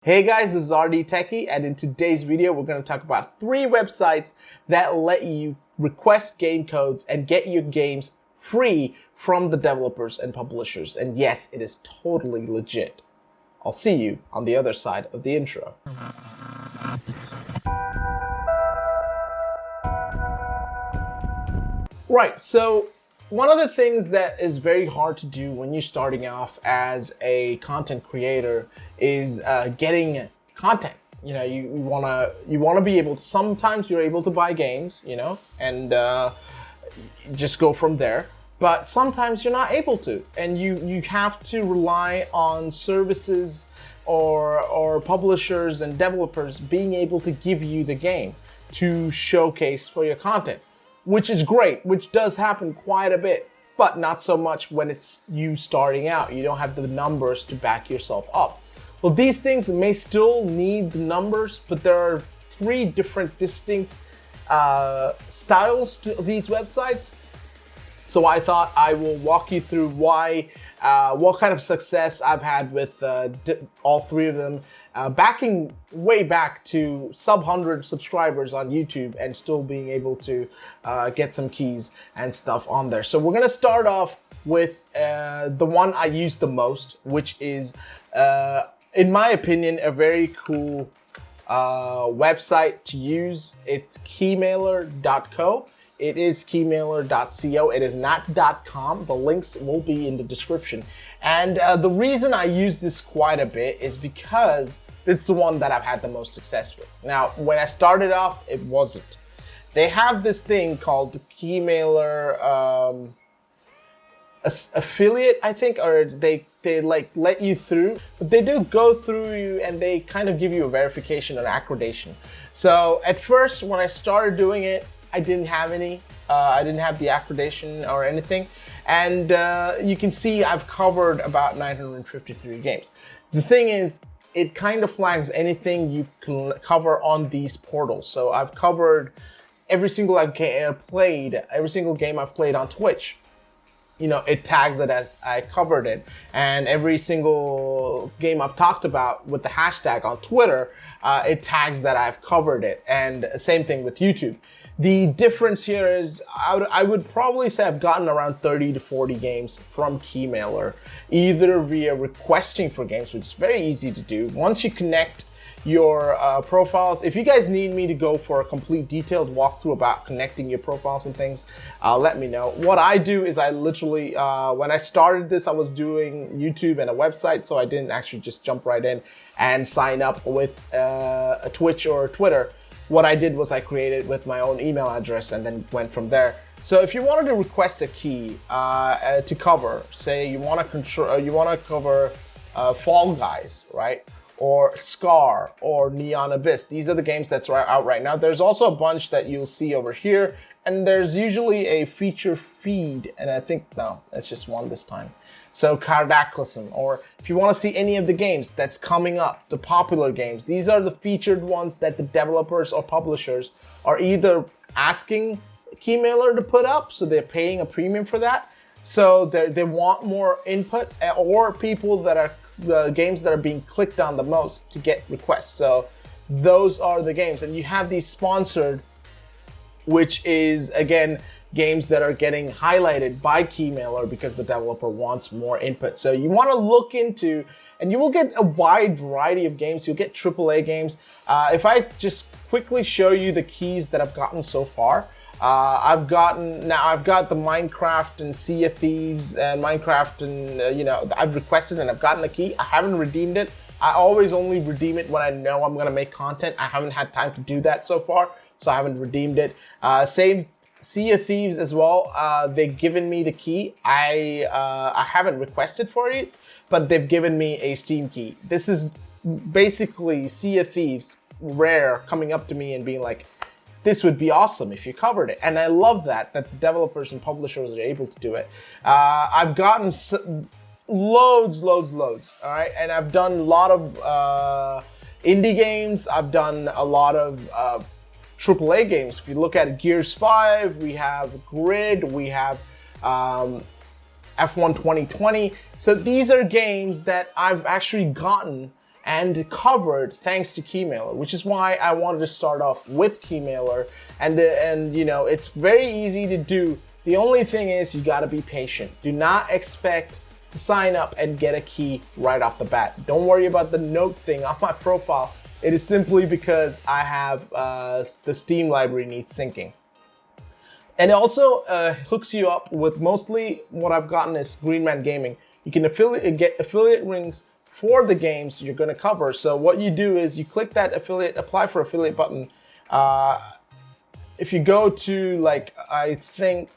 Hey guys, this is RD Techie, and in today's video, we're going to talk about 3 websites that let you request game codes and get your games free from the developers and publishers. And yes, it is totally legit. I'll see you on the other side of the intro. Right, so one of the things that is very hard to do when you're starting off as a content creator is getting content. You know, you wanna be able to. Sometimes you're able to buy games, you know, and just go from there. But sometimes you're not able to, and you have to rely on services or publishers and developers being able to give you the game to showcase for your content. Which is great, which does happen quite a bit, but not so much when it's you starting out. You don't have the numbers to back yourself up. Well, these things may still need the numbers, but there are 3 different distinct styles to these websites. So I thought I will walk you through why, what kind of success I've had with all 3 of them, backing way back to sub 100 subscribers on YouTube and still being able to get some keys and stuff on there. So we're gonna start off with the one I use the most, which is, in my opinion, a very cool website to use. It's keymailer.co. It is keymailer.co. It is not .com. The links will be in the description. And the reason I use this quite a bit is because it's the one that I've had the most success with. Now, when I started off, it wasn't. They have this thing called the Keymailer affiliate, I think, or they like let you through, but they do go through you and they kind of give you a verification or accreditation. So at first, when I started doing it, I didn't have any. I didn't have the accreditation or anything. And you can see I've covered about 953 games. The thing is, it kind of flags anything you can cover on these portals. So I've covered every single every single game I've played on Twitch. You know, it tags it as I covered it. And every single game I've talked about with the hashtag on Twitter, it tags that I've covered it. And same thing with YouTube. The difference here is I would probably say I've gotten around 30 to 40 games from Keymailer, either via requesting for games, which is very easy to do. Once you connect your profiles, if you guys need me to go for a complete detailed walkthrough about connecting your profiles and things, let me know. What I do is I literally, when I started this, I was doing YouTube and a website, so I didn't actually just jump right in and sign up with a Twitch or Twitter. What I did was I created with my own email address and then went from there. So if you wanted to request a key to cover, say you want to cover Fall Guys, right? Or Scar or Neon Abyss. These are the games that's out right now. There's also a bunch that you'll see over here, and there's usually a feature feed, and I think, no, it's just one this time. So Cataclysm, or if you want to see any of the games that's coming up, the popular games, these are the featured ones that the developers or publishers are either asking Keymailer to put up, so they're paying a premium for that. So they want more input, or people that are the games that are being clicked on the most to get requests. So those are the games, and you have these sponsored, which is again games that are getting highlighted by Keymailer because the developer wants more input. So you want to look into, and you will get a wide variety of games. You'll get AAA games. If I just quickly show you the keys that I've gotten so far, I've got the Minecraft and Sea of Thieves and Minecraft, and you know, I've requested and I've gotten the key. I haven't redeemed it. I always only redeem it when I know I'm gonna make content. I haven't had time to do that so far, so I haven't redeemed it. Same Sea of Thieves as well. They've given me the key. I haven't requested for it, but they've given me a Steam key. This is basically Sea of Thieves Rare coming up to me and being like, this would be awesome if you covered it. And I love that the developers and publishers are able to do it. I've gotten loads, all right? And I've done a lot of indie games. I've done a lot of AAA games. If you look at Gears 5, we have Grid, we have F1 2020. So these are games that I've actually gotten and covered thanks to Keymailer, which is why I wanted to start off with Keymailer. And you know, it's very easy to do. The only thing is you gotta be patient. Do not expect to sign up and get a key right off the bat. Don't worry about the note thing on my profile. It is simply because I have the Steam library needs syncing. And it also hooks you up with mostly what I've gotten is Green Man Gaming. You can get affiliate links for the games you're gonna cover. So what you do is you click that apply for affiliate button. If you go to like, I think,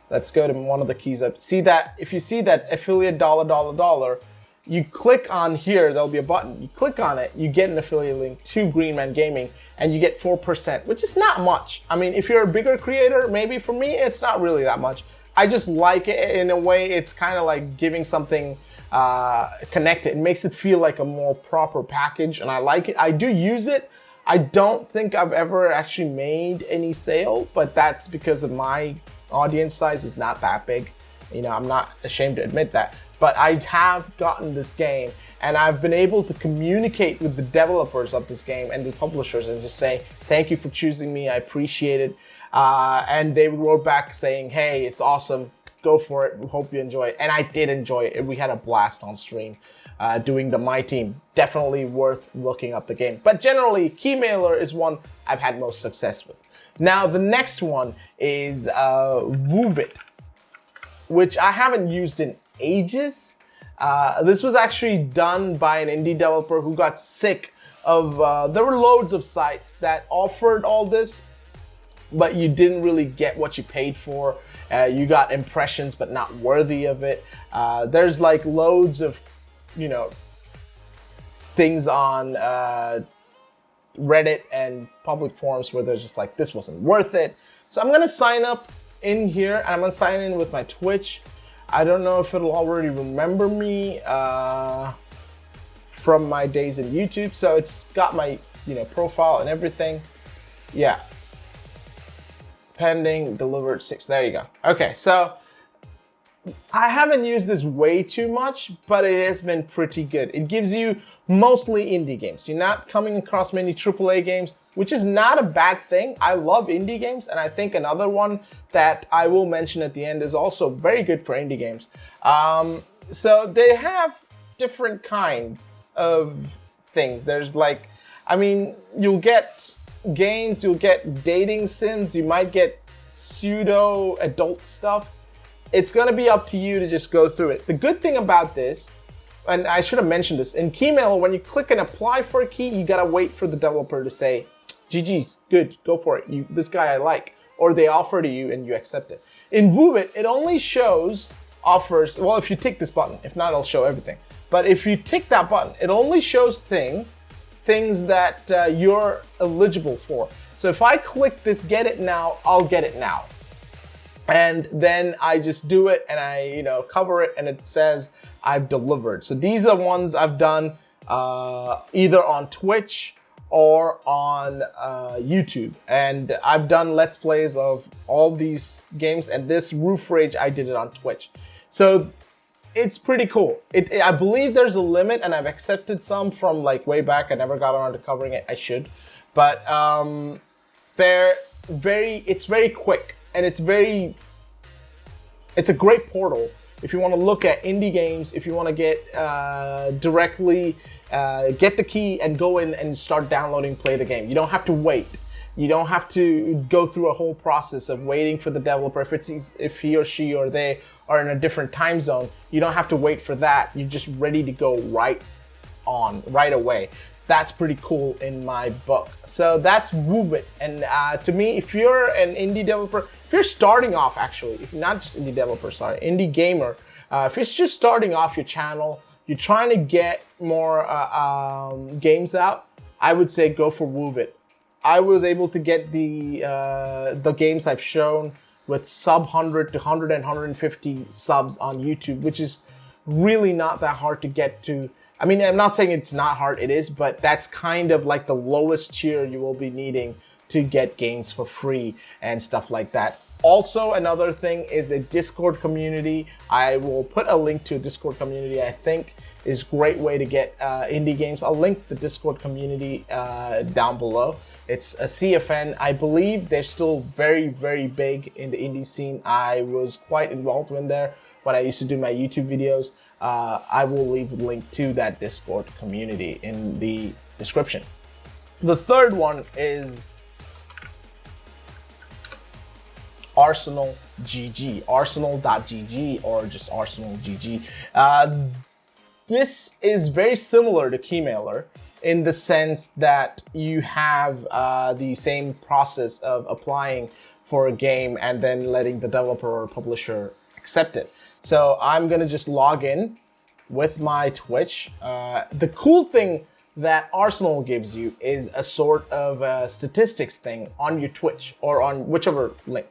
let's go to one of the keys up. See that, if you see that affiliate $, you click on here, there'll be a button. You click on it, you get an affiliate link to Green Man Gaming, and you get 4%, which is not much. I mean, if you're a bigger creator, maybe for me, it's not really that much. I just like it in a way, it's kind of like giving something connected. It makes it feel like a more proper package, and I like it. I do use it. I don't think I've ever actually made any sale, but that's because of my audience size is not that big. You know, I'm not ashamed to admit that. But I have gotten this game, and I've been able to communicate with the developers of this game and the publishers and just say, thank you for choosing me, I appreciate it. And they wrote back saying, hey, it's awesome, go for it, we hope you enjoy it. And I did enjoy it. We had a blast on stream doing the My Team. Definitely worth looking up the game. But generally, Keymailer is one I've had most success with. Now, the next one is Woovit, which I haven't used in ages. This was actually done by an indie developer who got sick of, there were loads of sites that offered all this, but you didn't really get what you paid for. You got impressions, but not worthy of it. There's like loads of, you know, things on Reddit and public forums where they're just like, this wasn't worth it. So I'm gonna sign up in here, and I'm gonna sign in with my Twitch. I don't know if it'll already remember me from my days in YouTube. So it's got my, you know, profile and everything. Yeah. Pending, delivered 6, there you go. Okay, so I haven't used this way too much, but it has been pretty good. It gives you mostly indie games. You're not coming across many AAA games, which is not a bad thing. I love indie games, and I think another one that I will mention at the end is also very good for indie games. So they have different kinds of things. There's like, I mean, you'll get games, you'll get dating sims, you might get pseudo adult stuff. It's gonna be up to you to just go through it. The good thing about this, and I should have mentioned this, in Keymailer, when you click and apply for a key, you gotta wait for the developer to say, GG's, good, go for it. This guy I like. Or they offer to you and you accept it. In Woovit, it only shows offers, well, if you tick this button, if not, it'll show everything. But if you tick that button, it only shows things that you're eligible for. So if I click this get it now, I'll get it now. And then I just do it and I, you know, cover it and it says I've delivered. So these are ones I've done either on Twitch or on YouTube. And I've done Let's Plays of all these games, and this Roof Rage, I did it on Twitch. So it's pretty cool. I believe there's a limit, and I've accepted some from like way back. I never got around to covering it, I should. But it's very quick, and it's a great portal if you want to look at indie games, if you want to get directly get the key and go in and start downloading, play the game. You don't have to wait. You don't have to go through a whole process of waiting for the developer. If he or she or they are in a different time zone, you don't have to wait for that. You're just ready to go right away. So that's pretty cool in my book. So that's Woovit. And to me, if you're an indie developer, if you're starting off actually, if you're not just indie developer, sorry, indie gamer, if you're just starting off your channel, you're trying to get more games out, I would say go for Woovit. I was able to get the games I've shown with sub 100 to 100 and 150 subs on YouTube, which is really not that hard to get to. I mean, I'm not saying it's not hard, it is, but that's kind of like the lowest tier you will be needing to get games for free and stuff like that. Also, another thing is a Discord community. I will put a link to a Discord community, I think, is a great way to get indie games. I'll link the Discord community down below. It's a CFN. I believe they're still very, very big in the indie scene. I was quite involved in there when I used to do my YouTube videos. I will leave a link to that Discord community in the description. The third one is Arsenal GG, arsenal.gg, or just Arsenal GG. This is very similar to Keymailer in the sense that you have the same process of applying for a game and then letting the developer or publisher accept it. So I'm gonna just log in with my Twitch. The cool thing that Arsenal gives you is a sort of a statistics thing on your Twitch or on whichever link,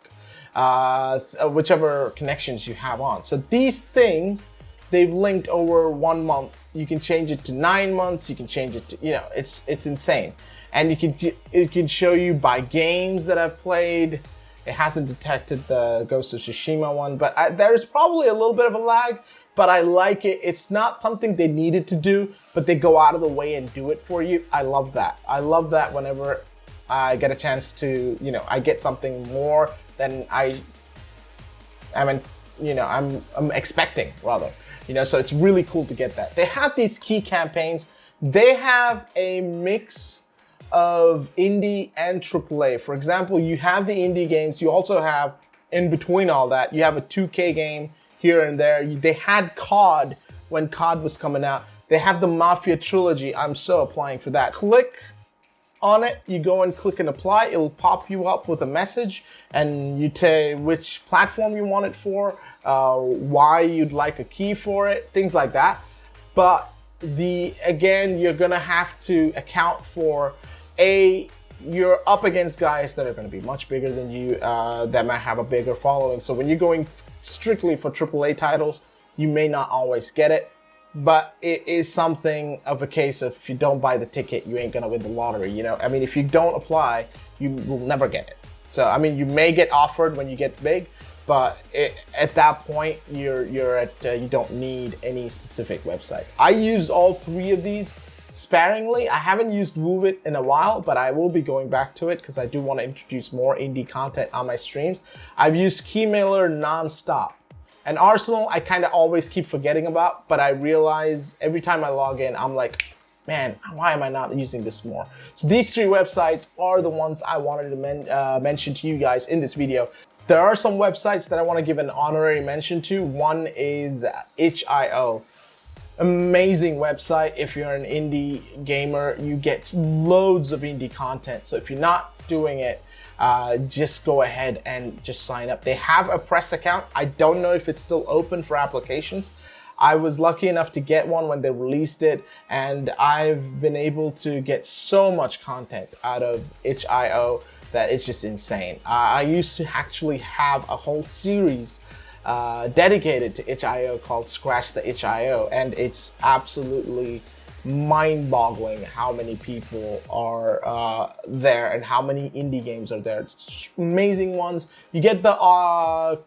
whichever connections you have on. So these things, they've linked over 1 month. You can change it to 9 months. You can change it to, you know, it's insane. And it can show you by games that I've played. It hasn't detected the Ghost of Tsushima one, but there's probably a little bit of a lag, but I like it. It's not something they needed to do, but they go out of the way and do it for you. I love that. I love that whenever I get a chance to, you know, I get something more than I'm expecting, rather. You know, so it's really cool to get that. They have these key campaigns. They have a mix of indie and AAA. For example, you have the indie games. You also have, in between all that, you have a 2K game here and there. They had COD when COD was coming out. They have the Mafia trilogy. I'm so applying for that. Click on it, you go and click and apply. It'll pop you up with a message, and you tell which platform you want it for, why you'd like a key for it, things like that. But again, you're gonna have to account for you're up against guys that are going to be much bigger than you, that might have a bigger following. So when you're going strictly for AAA titles, you may not always get it, but it is something of a case of if you don't buy the ticket, you ain't going to win the lottery. You know, I mean, if you don't apply, you will never get it. So, I mean, you may get offered when you get big, but at that point, you don't need any specific website. I use all three of these sparingly. I haven't used WooVid in a while, but I will be going back to it because I do want to introduce more indie content on my streams. I've used Keymailer nonstop. And Arsenal, I kind of always keep forgetting about, but I realize every time I log in, I'm like, man, why am I not using this more? So these three websites are the ones I wanted to mention to you guys in this video. There are some websites that I want to give an honorary mention to. One is itch.io. Amazing website. If you're an indie gamer, you get loads of indie content. So if you're not doing it, just go ahead and just sign up. They have a press account. I don't know if it's still open for applications. I was lucky enough to get one when they released it, and I've been able to get so much content out of itch.io that it's just insane. I used to actually have a whole series dedicated to itch.io called Scratch the Itch.io, and it's absolutely mind-boggling how many people are there and how many indie games are there. It's amazing ones. You get the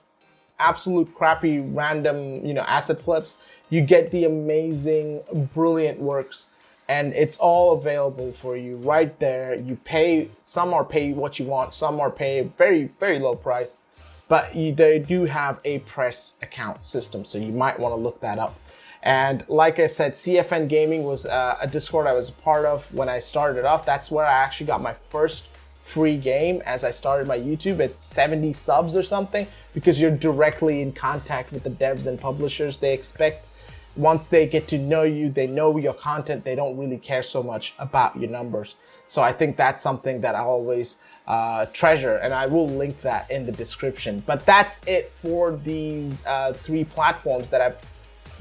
absolute crappy random, you know, asset flips. You get the amazing, brilliant works, and it's all available for you right there. You pay, some are pay what you want, some are pay very, very low price. But they do have a press account system, so you might want to look that up. And like I said, CFN Gaming was a Discord I was a part of when I started off. That's where I actually got my first free game as I started my YouTube at 70 subs or something, because you're directly in contact with the devs and publishers. They expect, once they get to know you, they know your content, they don't really care so much about your numbers. So I think that's something that I always treasure, and I will link that in the description. But that's it for these three platforms that I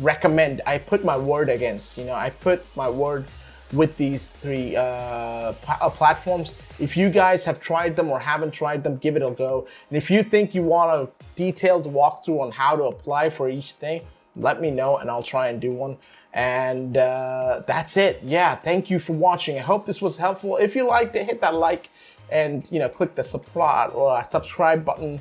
recommend. I put my word against, you know, I put my word with these three platforms. If you guys have tried them or haven't tried them, give it a go. And if you think you want a detailed walkthrough on how to apply for each thing, let me know and I'll try and do one. And that's it. Yeah, thank you for watching. I hope this was helpful. If you liked it, hit that like and, you know, click the subscribe button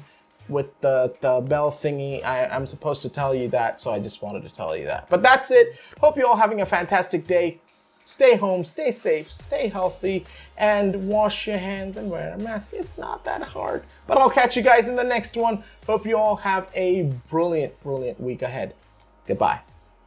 with the bell thingy. I'm supposed to tell you that, so I just wanted to tell you that. But that's it. Hope you're all having a fantastic day. Stay home, stay safe, stay healthy, and wash your hands and wear a mask. It's not that hard. But I'll catch you guys in the next one. Hope you all have a brilliant, brilliant week ahead. Goodbye.